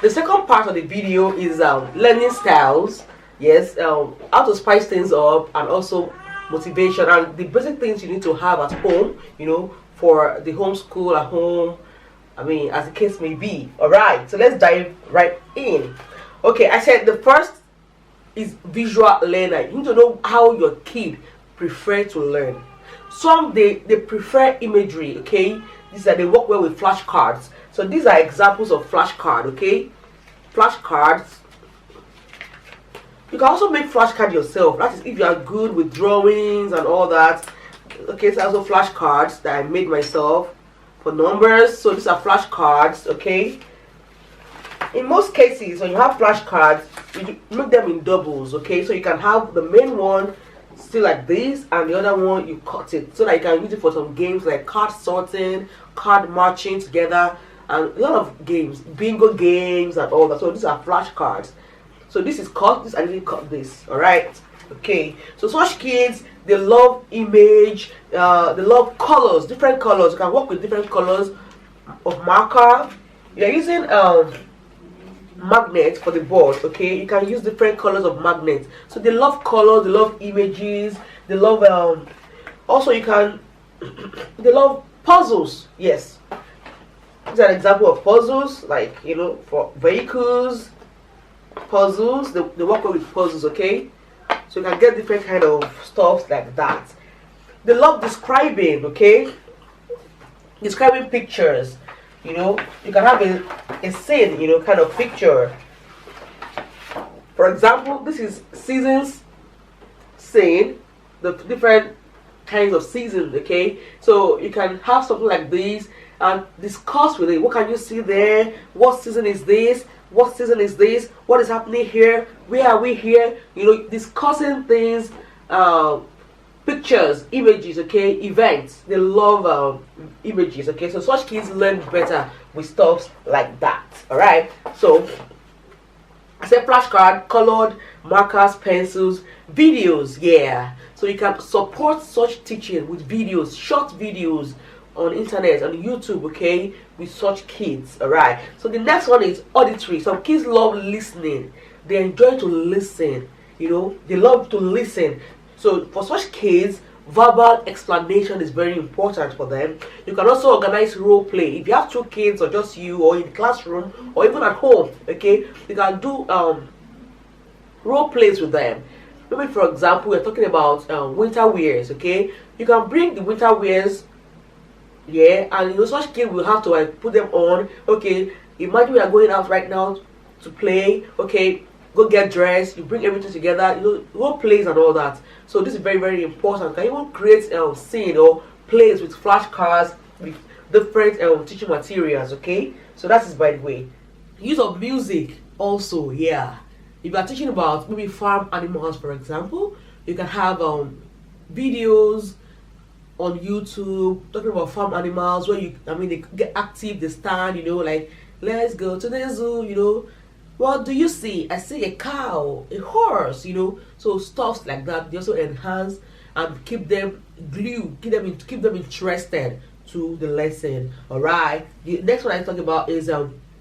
The second part of the video is learning styles. Yes, how to spice things up, and also motivation and the basic things you need to have at home, for the homeschool at home. As the case may be. Alright, so let's dive right in. Okay, I said the first is visual learner. You need to know how your kid prefer to learn. Some they prefer imagery, okay? These are, they work well with flashcards. So these are examples of flashcard, okay? Flashcards. You can also make flashcard yourself. That is if you are good with drawings and all that. Okay, so also flashcards that I made myself for numbers. So these are flashcards, okay? In most cases, when you have flashcards, you make them in doubles, okay? So you can have the main one still like this, and the other one you cut it so that you can use it for some games like card sorting, card matching together, and a lot of games, bingo games and all that. So these are flashcards. So this is cut, this I didn't cut this, alright? Okay, so such kids, they love image, they love colors, different colors. You can work with different colors of marker. You're using magnet for the board, okay? You can use different colors of magnets. So they love colors, they love images, they love also you can they love puzzles. Yes, this is an example of puzzles, like for vehicles, puzzles. They work with puzzles, okay? So you can get different kind of stuff like that. They love describing, okay? Describing pictures. You can have a scene, kind of picture. For example, this is seasons scene, the different kinds of seasons, okay? So you can have something like this and discuss with it. What can you see there? What season is this? What season is this? What is happening here? Where are we here? Discussing things, pictures, images, okay? Events. They love images, okay? So such kids learn better with stuff like that. Alright? So I said flashcard, colored markers, pencils, videos, yeah. So you can support such teaching with videos, short videos on internet, on YouTube, okay, with such kids. Alright, so the next one is auditory. Some kids love listening. They enjoy to listen, they love to listen. So for such kids, verbal explanation is very important for them. You can also organize role play. If you have two kids or just you, or in the classroom, or even at home, okay, you can do role plays with them. Maybe for example, we're talking about winter wears, okay? You can bring the winter wears, yeah, and such kids will have to put them on. Okay, imagine we are going out right now to play, okay, go get dressed, you bring everything together, role plays and all that. So this is very, very important. You can even create scene or plays with flashcards, with different teaching materials, okay? So that is by the way. Use of music also, yeah. If you are teaching about maybe farm animals, for example, you can have videos on YouTube talking about farm animals where they get active, they stand, like let's go to the zoo, what do you see? I see a cow, a horse, so stuff like that. They also enhance and keep them glued, keep them interested to the lesson. Alright, the next one I talk about is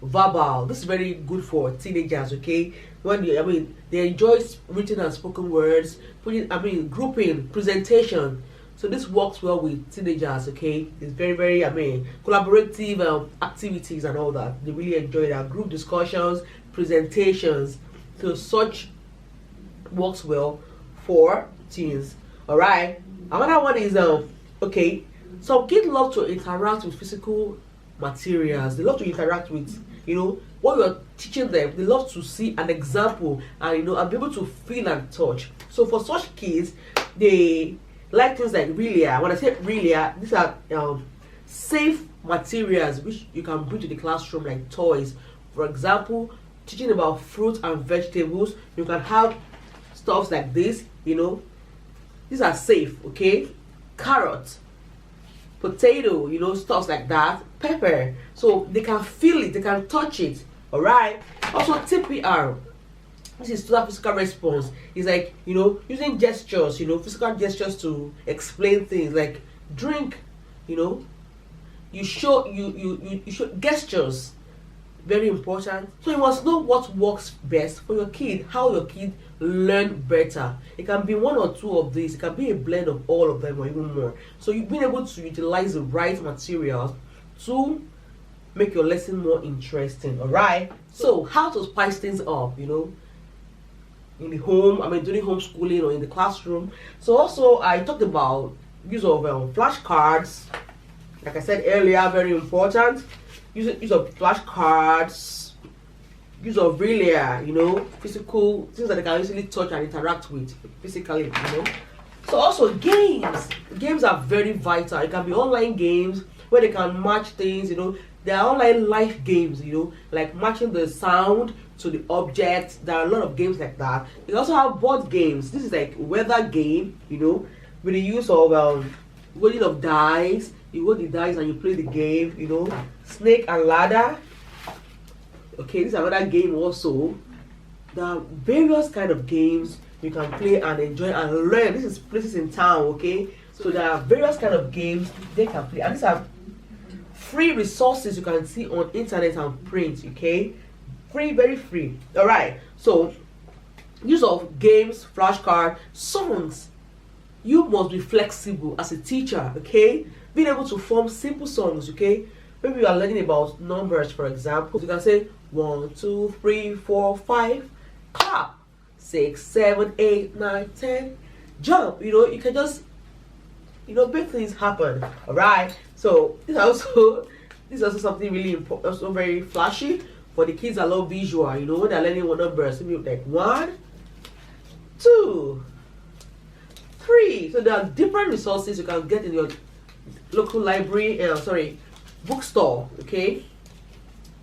verbal. This is very good for teenagers, okay? When they enjoy written and spoken words, grouping, presentation. So this works well with teenagers, okay? It's very, very, collaborative activities and all that. They really enjoy that. Group discussions, presentations. So such works well for teens. Alright. Another one is okay. Some kids love to interact with physical materials. They love to interact with, what you're teaching them. They love to see an example and and be able to feel and touch. So for such kids, they like things like relia. When I say relia, these are safe materials which you can bring to the classroom, like toys. For example, teaching about fruit and vegetables, you can have stuff like this. These are safe, okay? Carrot, potato, stuff like that. Pepper, so they can feel it, they can touch it. Alright. Also TPR. This is total physical response. It's like, using gestures, physical gestures to explain things like drink, you show gestures Very important. So you must know what works best for your kid, how your kid learn better. It can be one or two of these, it can be a blend of all of them or even more. So you've been able to utilize the right materials to make your lesson more interesting. All right, so how to spice things up, in the home, during homeschooling or in the classroom. So also I talked about use of flashcards. Like I said earlier, very important. Use of flashcards, use of relay, physical things that they can easily touch and interact with physically. So also games are very vital. It can be online games where they can match things. There are online life games, like matching the sound to the object. There are a lot of games like that. You also have board games. This is like weather game, with the use of rolling of dice. You roll the dice and you play the game, snake and ladder. Okay, this is another game also. There are various kind of games you can play and enjoy and learn. This is places in town, okay? So there are various kind of games they can play, and these are free resources you can see on internet and print, okay? Free, very free. All right, so use of games, flashcard, songs. You must be flexible as a teacher, okay? Being able to form simple songs, okay? Maybe you are learning about numbers, for example. You can say 1, 2, 3, 4, 5, clap, 6, 7, 8, 9, 10, jump. You can just big things happen. All right. So this is also something really important, also very flashy for the kids that love visual. When they're learning one numbers, maybe like 1, 2, 3. So there are different resources you can get in your local library. Bookstore. Okay,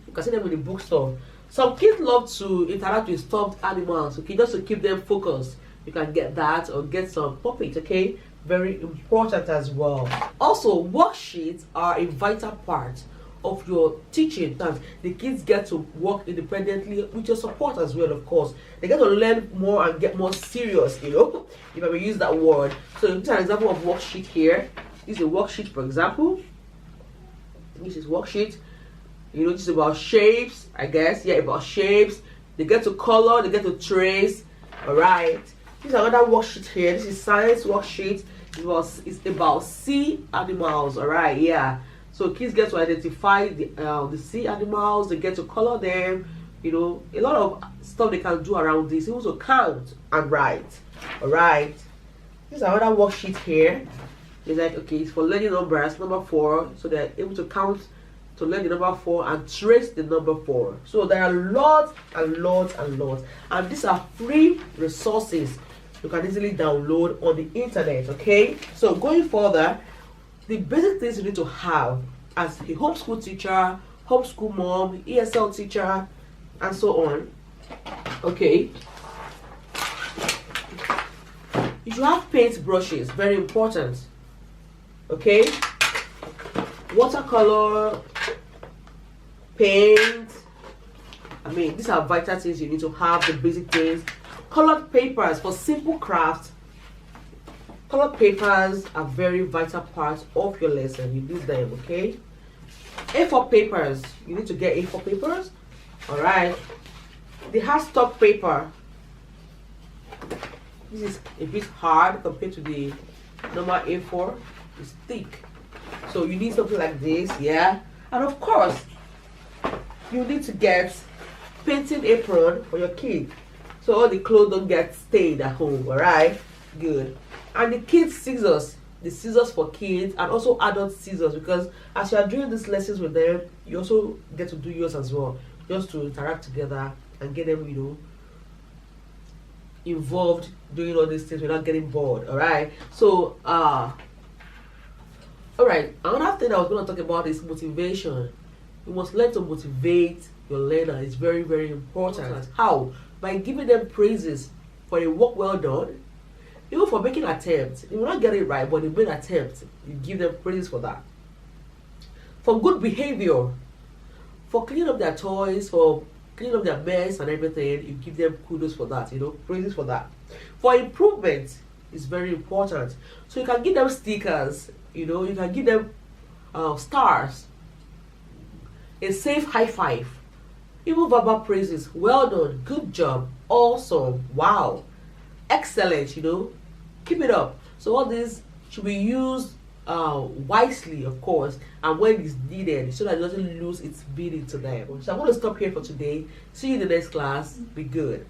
you can see them in the bookstore. Some kids love to interact with stuffed animals. Okay, just to keep them focused. You can get that or get some puppets. Okay, very important as well. Also, worksheets are a vital part of your teaching. The kids get to work independently with your support as well, of course. They get to learn more and get more serious, if I may use that word. So this is an example of worksheet here. This is a worksheet, for example. This is worksheet. This is about shapes, I guess. Yeah, about shapes. They get to color, they get to trace. All right. This is another worksheet here. This is science worksheet. It's about sea animals. All right. Yeah. So kids get to identify the sea animals. They get to color them. A lot of stuff they can do around this. They also count and write. All right. This is another worksheet here. It's like, okay, it's for learning numbers, number 4, so they're able to count to learn the number 4 and trace the number 4. So there are lots and lots and lots, and these are free resources you can easily download on the internet. Okay, so going further, the basic things you need to have as a homeschool teacher, homeschool mom, ESL teacher, and so on. Okay, you should have paint brushes, very important. Okay, watercolor, paint. These are vital things you need to have, the basic things. Colored papers for simple crafts. Colored papers are very vital part of your lesson. You use them, okay? A4 papers, you need to get A4 papers. All right. The hard stock paper. This is a bit hard compared to the normal A4. It's thick, so you need something like this. Yeah, and of course you need to get painting apron for your kid, so all the clothes don't get stained at home. All right, good. And the kids scissors, the scissors for kids, and also adult scissors, because as you are doing these lessons with them, you also get to do yours as well, just to interact together and get them involved doing all these things without getting bored. All right, so all right, another thing I was going to talk about is motivation. You must learn to motivate your learner. It's very, very important. How? By giving them praises for a work well done, even for making attempts. You will not get it right, but they made attempts. You give them praises for that. For good behavior, for cleaning up their toys, for cleaning up their mess and everything, you give them kudos for that, praises for that. For improvement is very important. So you can give them stickers, you can give them stars, a safe high five, Even verbal praises, well done, good job, awesome, wow, excellent, keep it up. So all this should be used wisely, of course, and when it's needed, so that it doesn't lose its meaning to them. So I'm going to stop here for today. See you in the next class. Be good.